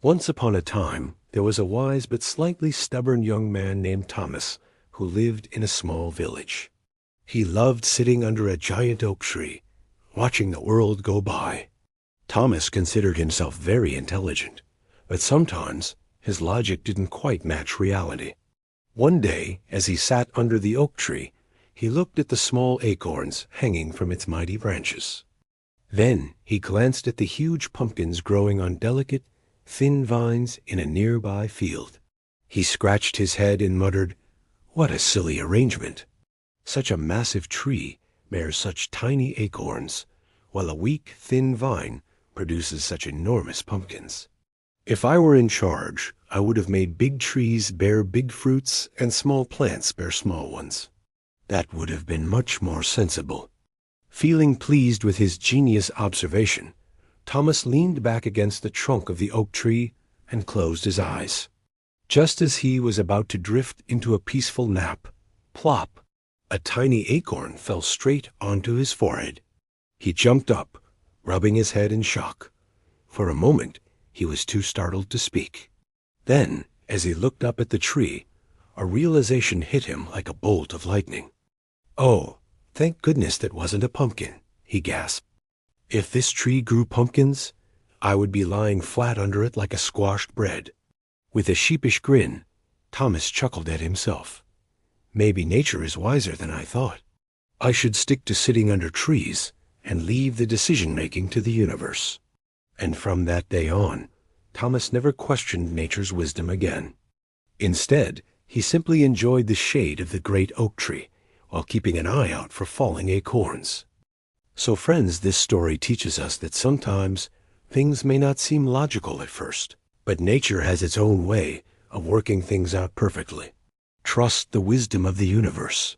Once upon a time, there was a wise but slightly stubborn young man named Thomas who lived in a small village. He loved sitting under a giant oak tree, watching the world go by. Thomas considered himself very intelligent, but sometimes his logic didn't quite match reality. One day, as he sat under the oak tree, he looked at the small acorns hanging from its mighty branches. Then he glanced at the huge pumpkins growing on delicate, thin vines in a nearby field. He scratched his head and muttered, "What a silly arrangement! Such a massive tree bears such tiny acorns, while a weak, thin vine produces such enormous pumpkins. If I were in charge, I would have made big trees bear big fruits and small plants bear small ones. That would have been much more sensible." Feeling pleased with his genius observation, Thomas leaned back against the trunk of the oak tree and closed his eyes. Just as he was about to drift into a peaceful nap, plop, a tiny acorn fell straight onto his forehead. He jumped up, rubbing his head in shock. For a moment, he was too startled to speak. Then, as he looked up at the tree, a realization hit him like a bolt of lightning. "Oh, thank goodness that wasn't a pumpkin," he gasped. "If this tree grew pumpkins, I would be lying flat under it like a squashed bread." With a sheepish grin, Thomas chuckled at himself. "Maybe nature is wiser than I thought. I should stick to sitting under trees and leave the decision-making to the universe." And from that day on, Thomas never questioned nature's wisdom again. Instead, he simply enjoyed the shade of the great oak tree while keeping an eye out for falling acorns. So friends, this story teaches us that sometimes things may not seem logical at first, but nature has its own way of working things out perfectly. Trust the wisdom of the universe.